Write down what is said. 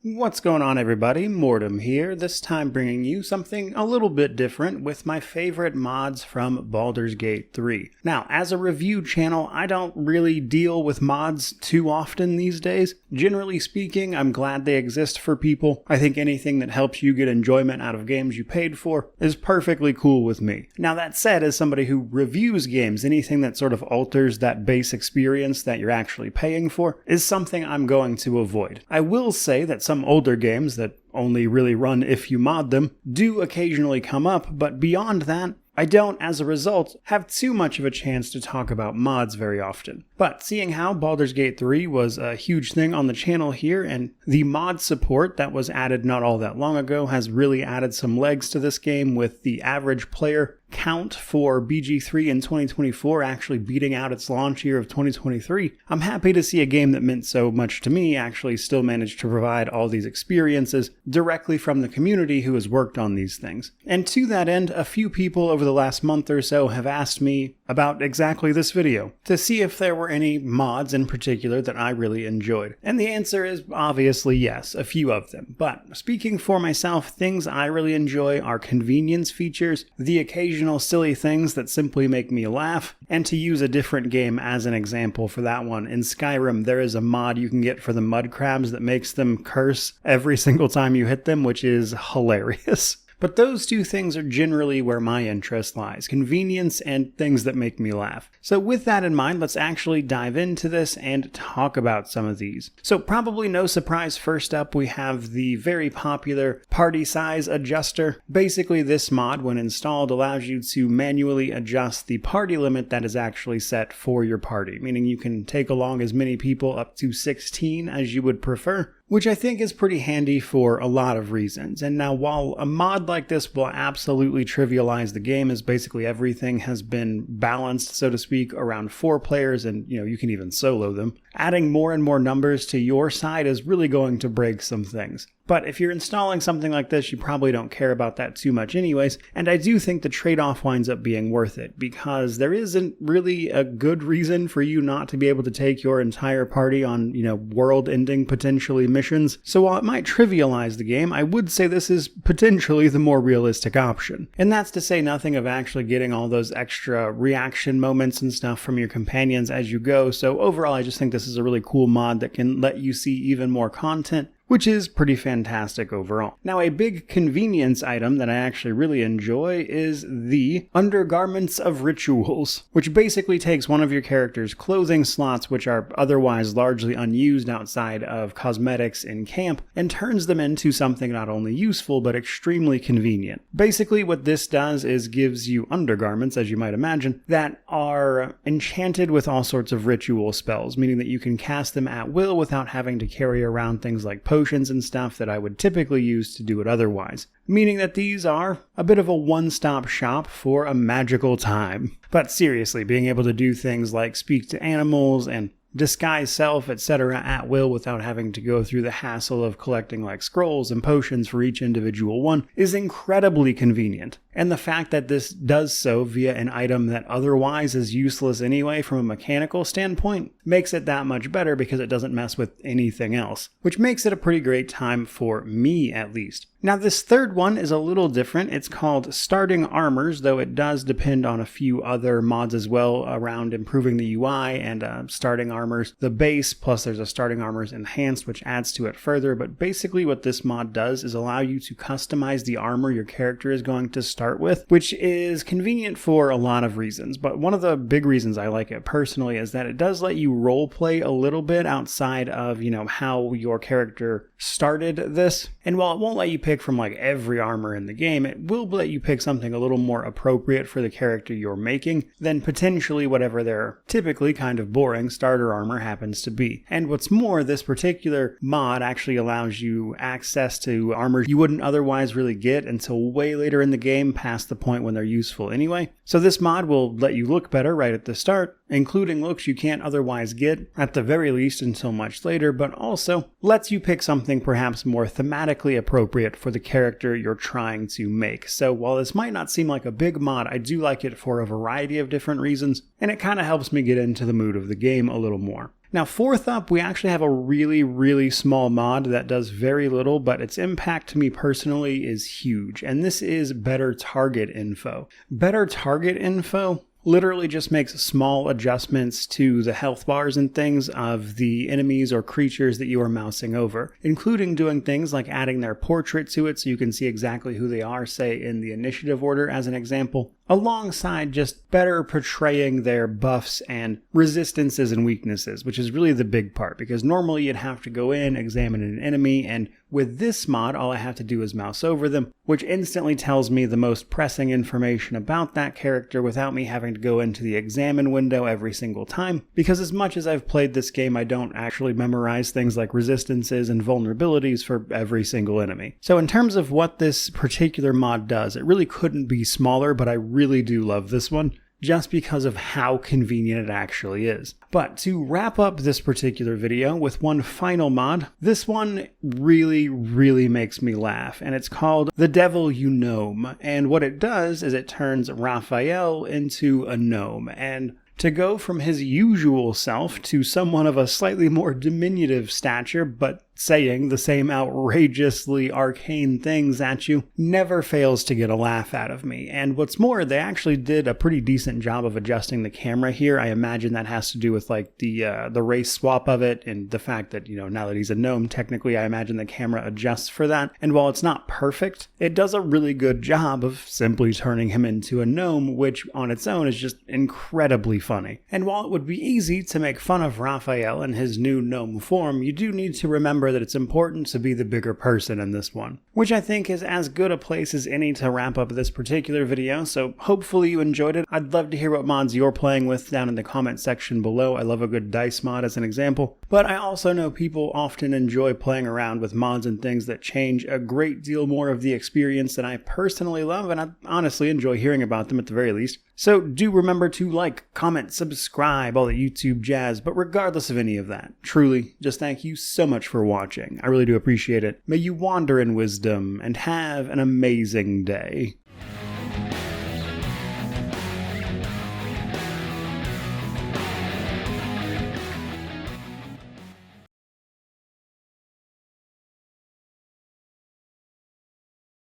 What's going on, everybody? Mortem here, this time bringing you something a little bit different with my favorite mods from Baldur's Gate 3. Now, as a review channel, I don't really deal with mods too often these days. Generally speaking, I'm glad they exist for people. I think anything that helps you get enjoyment out of games you paid for is perfectly cool with me. Now, that said, as somebody who reviews games, anything that sort of alters that base experience that you're actually paying for is something I'm going to avoid. I will say that some older games that only really run if you mod them do occasionally come up, but beyond that, I don't, as a result, have too much of a chance to talk about mods very often. But seeing how Baldur's Gate 3 was a huge thing on the channel here, and the mod support that was added not all that long ago has really added some legs to this game, with the average player count for BG3 in 2024 actually beating out its launch year of 2023, I'm happy to see a game that meant so much to me actually still manage to provide all these experiences directly from the community who has worked on these things. And to that end, a few people over the last month or so have asked me about exactly this video, to see if there were any mods in particular that I really enjoyed. And the answer is obviously yes, a few of them. But speaking for myself, things I really enjoy are convenience features, the occasional silly things that simply make me laugh, and to use a different game as an example for that one, in Skyrim there is a mod you can get for the mud crabs that makes them curse every single time you hit them, which is hilarious. But those two things are generally where my interest lies, convenience and things that make me laugh. So with that in mind, let's actually dive into this and talk about some of these. So probably no surprise, first up we have the very popular party size adjuster. Basically this mod, when installed, allows you to manually adjust the party limit that is actually set for your party, meaning you can take along as many people, up to 16 as you would prefer, which I think is pretty handy for a lot of reasons. And now, while a mod like this will absolutely trivialize the game, as basically everything has been balanced, so to speak, around 4 players, and you can even solo them, adding more and more numbers to your side is really going to break some things. But if you're installing something like this, you probably don't care about that too much anyways, and I do think the trade-off winds up being worth it, because there isn't really a good reason for you not to be able to take your entire party on, world-ending, potentially, missions. So while it might trivialize the game, I would say this is potentially the more realistic option. And that's to say nothing of actually getting all those extra reaction moments and stuff from your companions as you go, so overall I just think this is a really cool mod that can let you see even more content, which is pretty fantastic overall. Now, a big convenience item that I actually really enjoy is the Undergarments of Rituals, which basically takes one of your character's clothing slots, which are otherwise largely unused outside of cosmetics in camp, and turns them into something not only useful, but extremely convenient. Basically, what this does is gives you undergarments, as you might imagine, that are enchanted with all sorts of ritual spells, meaning that you can cast them at will without having to carry around things like potions and stuff that I would typically use to do it otherwise, meaning that these are a bit of a one-stop shop for a magical time. But seriously, being able to do things like speak to animals and disguise self, etc. at will without having to go through the hassle of collecting like scrolls and potions for each individual one is incredibly convenient. And the fact that this does so via an item that otherwise is useless anyway from a mechanical standpoint makes it that much better, because it doesn't mess with anything else, which makes it a pretty great time for me at least. Now, this third one is a little different. It's called Starting Armors, though it does depend on a few other mods as well around improving the UI and Starting Armors, the base, plus there's a Starting Armors Enhanced, which adds to it further. But basically what this mod does is allow you to customize the armor your character is going to start with, which is convenient for a lot of reasons. But one of the big reasons I like it personally is that it does let you role play a little bit outside of, how your character started this. And while it won't let you pick from like every armor in the game, it will let you pick something a little more appropriate for the character you're making than potentially whatever their typically kind of boring starter armor happens to be. And what's more, this particular mod actually allows you access to armor you wouldn't otherwise really get until way later in the game, past the point when they're useful anyway. So this mod will let you look better right at the start, including looks you can't otherwise get, at the very least, until much later, but also lets you pick something perhaps more thematically appropriate for the character you're trying to make. So while this might not seem like a big mod, I do like it for a variety of different reasons, and it kind of helps me get into the mood of the game a little more. Now, fourth up, we actually have a really small mod that does very little, but its impact to me personally is huge, and this is Better Target Info. Better Target Info literally just makes small adjustments to the health bars and things of the enemies or creatures that you are mousing over, including doing things like adding their portrait to it so you can see exactly who they are, say in the initiative order as an example, alongside just better portraying their buffs and resistances and weaknesses, which is really the big part, because normally you'd have to go in, examine an enemy, and with this mod, all I have to do is mouse over them, which instantly tells me the most pressing information about that character without me having to go into the examine window every single time, because as much as I've played this game, I don't actually memorize things like resistances and vulnerabilities for every single enemy. So in terms of what this particular mod does, it really couldn't be smaller, but I really do love this one, just because of how convenient it actually is. But to wrap up this particular video with one final mod, this one really makes me laugh, and it's called the Devil You Gnome, and what it does is it turns Raphael into a gnome, and to go from his usual self to someone of a slightly more diminutive stature, but saying the same outrageously arcane things at you never fails to get a laugh out of me. And what's more, they actually did a pretty decent job of adjusting the camera here. I imagine that has to do with like the race swap of it and the fact that, now that he's a gnome, technically I imagine the camera adjusts for that. And while it's not perfect, it does a really good job of simply turning him into a gnome, which on its own is just incredibly funny. And while it would be easy to make fun of Raphael in his new gnome form, you do need to remember that it's important to be the bigger person in this one, which I think is as good a place as any to wrap up this particular video, so hopefully you enjoyed it. I'd love to hear what mods you're playing with down in the comment section below. I love a good dice mod as an example, but I also know people often enjoy playing around with mods and things that change a great deal more of the experience than I personally love, and I honestly enjoy hearing about them at the very least. So do remember to like, comment, subscribe, all the YouTube jazz, but regardless of any of that, truly, just thank you so much for watching. I really do appreciate it. May you wander in wisdom and have an amazing day.